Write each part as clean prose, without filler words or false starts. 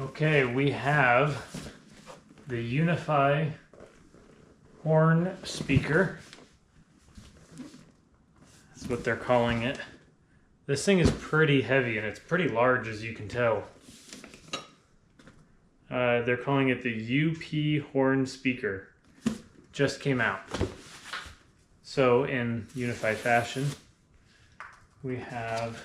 Okay, we have the UniFi horn speaker. That's what they're calling it. This thing is pretty heavy and it's pretty large, as you can tell. They're calling it the UP horn speaker. Just came out. So in UniFi fashion, we have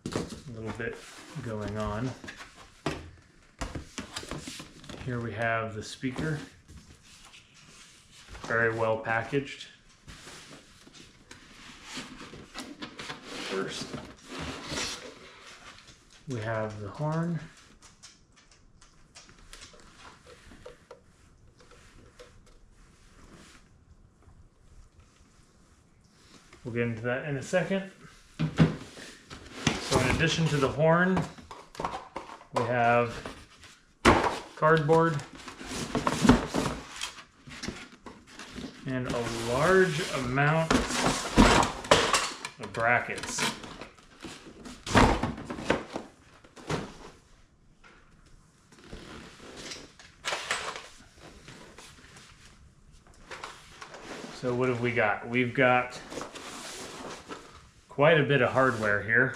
a little bit going on. Here we have the speaker, very well packaged. First, we have the horn. We'll get into that in a second. So in addition to the horn, we have cardboard and a large amount of brackets. So what have we got? We've got quite a bit of hardware here.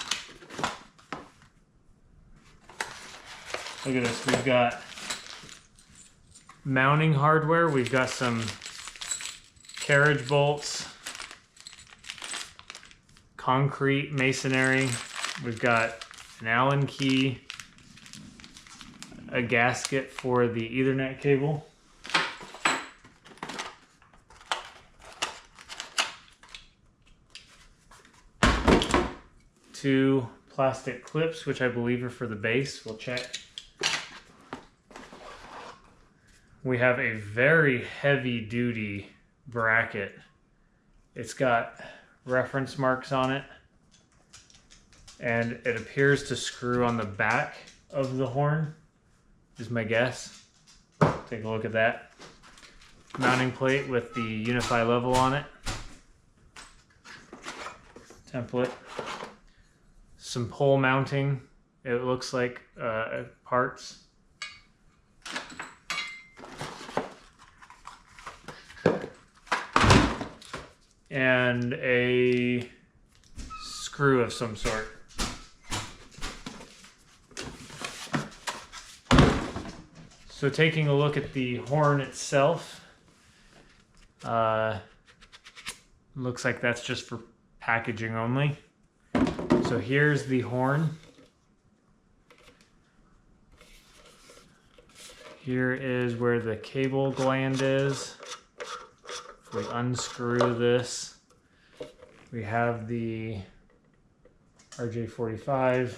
Look at this, we've got mounting hardware, we've got some carriage bolts, concrete masonry, we've got an Allen key, a gasket for the Ethernet cable, two plastic clips, which I believe are for the base. We'll check. We have a very heavy duty bracket. It's got reference marks on it, and it appears to screw on the back of the horn, is my guess. Take a look at that. Mounting plate with the UniFi level on it. Template. Some pole mounting, it looks like parts. And a screw of some sort. So taking a look at the horn itself, looks like that's just for packaging only. So here's the horn. Here is where the cable gland is. If we unscrew this, we have the RJ45.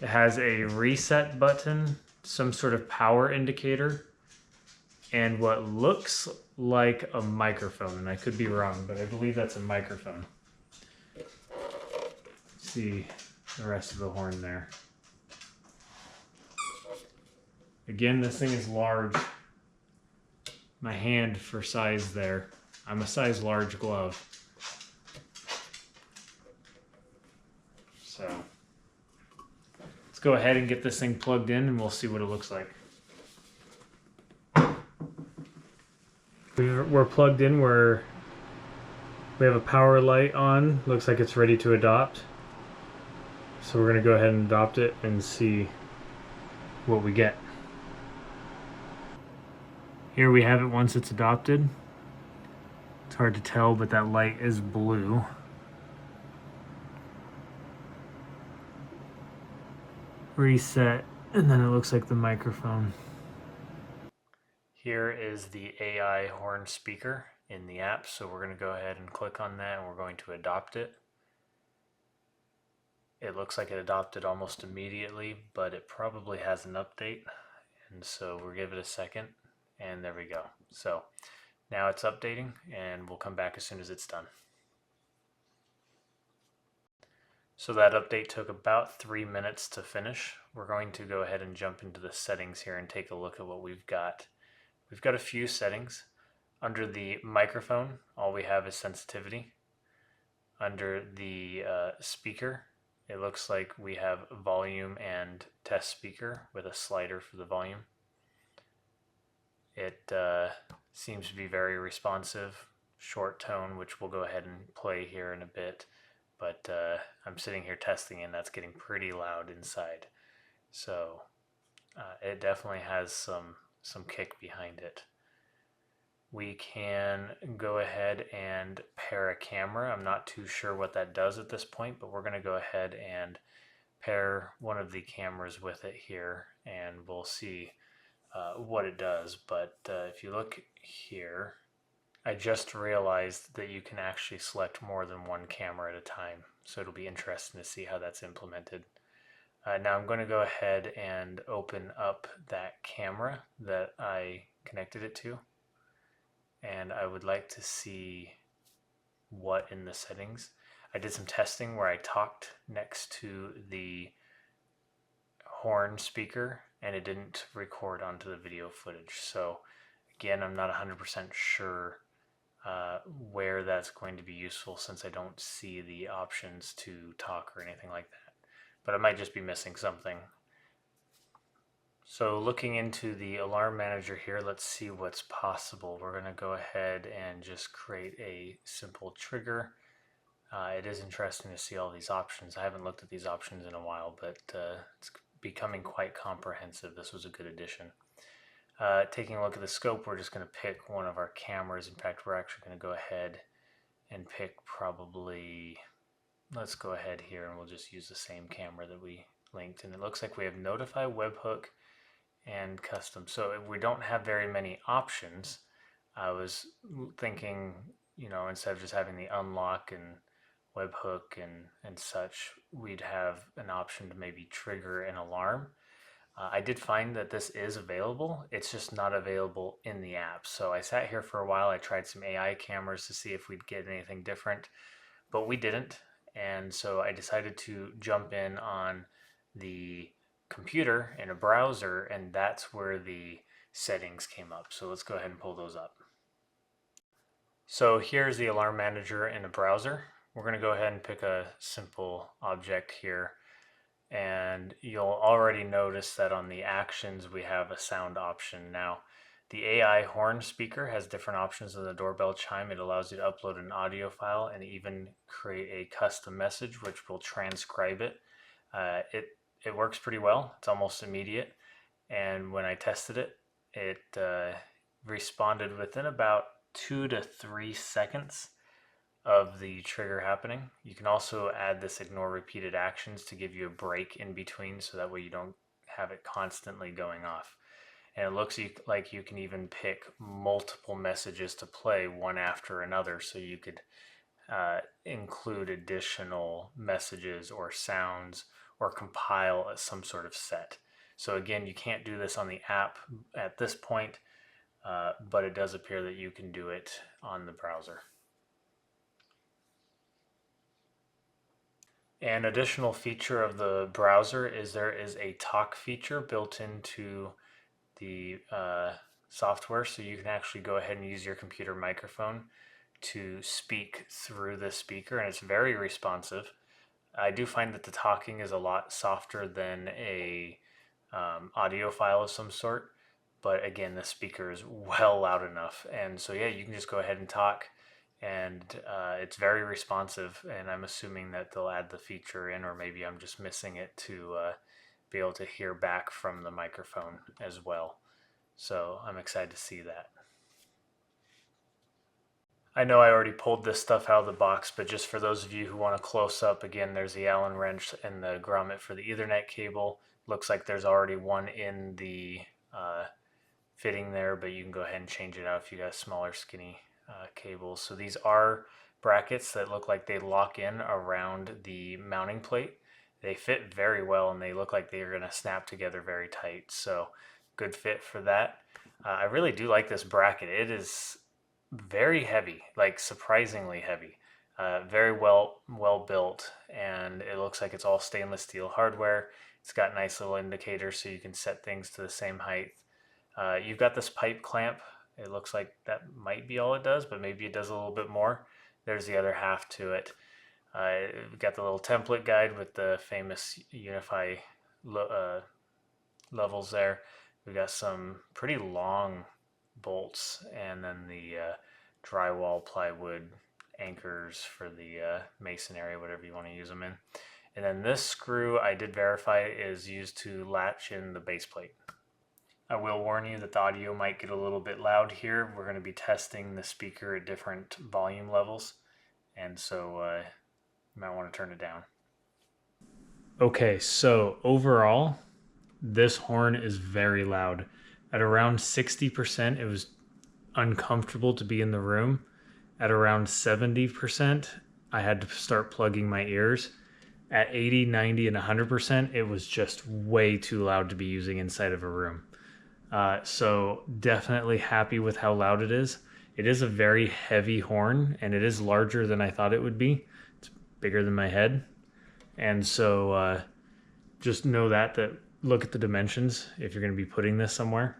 It has a reset button, some sort of power indicator, and what looks like a microphone. I could be wrong, but I believe that's a microphone. See the rest of the horn there. Again, this thing is large. My hand for size there. I'm a size large glove. So let's go ahead and get this thing plugged in and we'll see what it looks like. We're plugged in, we have a power light on. Looks like it's ready to adopt. So we're going to go ahead and adopt it and see what we get. Here we have it once it's adopted. It's hard to tell, but that light is blue. Reset, and then it looks like the microphone. Here is the AI horn speaker in the app, so we're going to go ahead and click on that and we're going to adopt it. It looks like it adopted almost immediately, but it probably has an update, and so we'll give it a second, and there we go. So now it's updating, and we'll come back as soon as it's done. So that update took about 3 minutes to finish. We're going to go ahead and jump into the settings here and take a look at what we've got. We've got a few settings. Under the microphone, all we have is sensitivity. Under the speaker, it looks like we have volume and test speaker with a slider for the volume. It seems to be very responsive, short tone, which we'll go ahead and play here in a bit. But I'm sitting here testing and that's getting pretty loud inside. So it definitely has some kick behind it. We can go ahead and pair a camera. I'm not too sure what that does at this point, but we're going to go ahead and pair one of the cameras with it here, and we'll see what it does. But if you look here, I just realized that you can actually select more than one camera at a time, so it'll be interesting to see how that's implemented. Now I'm going to go ahead and open up that camera that I connected it to, and I would like to see what in the settings. I did some testing where I talked next to the horn speaker and it didn't record onto the video footage. So again, I'm not 100% sure where that's going to be useful since I don't see the options to talk or anything like that. But I might just be missing something. So looking into the alarm manager here, let's see what's possible. We're going to go ahead and just create a simple trigger. It is interesting to see all these options. I haven't looked at these options in a while, but it's becoming quite comprehensive. This was a good addition. Taking a look at the scope, we're just going to pick one of our cameras. In fact, we're actually going to go ahead and pick probably, let's go ahead here and we'll just use the same camera that we linked. And it looks like we have notify, webhook, and custom. So if we don't have very many options, I was thinking, instead of just having the unlock and webhook and such, we'd have an option to maybe trigger an alarm. I did find that this is available. It's just not available in the app. So I sat here for a while. I tried some AI cameras to see if we'd get anything different, but we didn't. And so I decided to jump in on the computer in a browser, and that's where the settings came up. So let's go ahead and pull those up. So here's the alarm manager in a browser. We're going to go ahead and pick a simple object here, and you'll already notice that on the actions we have a sound option. Now the AI horn speaker has different options than the doorbell chime. It allows you to upload an audio file and even create a custom message which will transcribe it. It works pretty well. It's almost immediate, and when I tested it, it responded within about 2 to 3 seconds of the trigger happening. You can also add this ignore repeated actions to give you a break in between, so that way you don't have it constantly going off. And it looks like you can even pick multiple messages to play one after another, so you could include additional messages or sounds or compile some sort of set. So again, you can't do this on the app at this point, but it does appear that you can do it on the browser. An additional feature of the browser is there is a talk feature built into the software, so you can actually go ahead and use your computer microphone to speak through the speaker, and it's very responsive. I do find that the talking is a lot softer than a audio file of some sort, but again, the speaker is well loud enough, and so yeah, you can just go ahead and talk, and it's very responsive, and I'm assuming that they'll add the feature in, or maybe I'm just missing it to be able to hear back from the microphone as well. So I'm excited to see that. I know I already pulled this stuff out of the box, but just for those of you who want a close up, again, there's the Allen wrench and the grommet for the Ethernet cable. Looks like there's already one in the fitting there, but you can go ahead and change it out if you got smaller, skinny cables. So these are brackets that look like they lock in around the mounting plate. They fit very well, and they look like they're going to snap together very tight. So good fit for that. I really do like this bracket. It is very heavy, like surprisingly heavy. Very well built, and it looks like it's all stainless steel hardware. It's got nice little indicators so you can set things to the same height. You've got this pipe clamp. It looks like that might be all it does, but maybe it does a little bit more. There's the other half to it. We've got the little template guide with the famous UniFi levels there. We've got some pretty long bolts, and then the drywall plywood anchors for the mason area, whatever you want to use them in. And then this screw, I did verify, is used to latch in the base plate. I will warn you that the audio might get a little bit loud here. We're going to be testing the speaker at different volume levels, and so you might want to turn it down. Okay, so overall, this horn is very loud. At around 60%, it was uncomfortable to be in the room. At around 70%, I had to start plugging my ears. At 80, 90, and 100%, it was just way too loud to be using inside of a room. So definitely happy with how loud it is. It is a very heavy horn, and it is larger than I thought it would be. It's bigger than my head. And so just know that look at the dimensions if you're going to be putting this somewhere.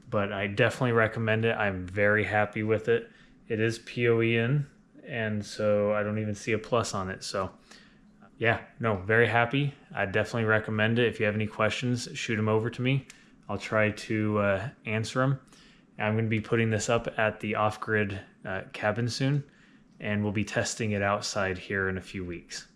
But I definitely recommend it. I'm very happy with it. It is PoE in, and so I don't even see a plus on it. So yeah, no, very happy. I definitely recommend it. If you have any questions, shoot them over to me. I'll try to answer them. I'm going to be putting this up at the off-grid cabin soon, and we'll be testing it outside here in a few weeks.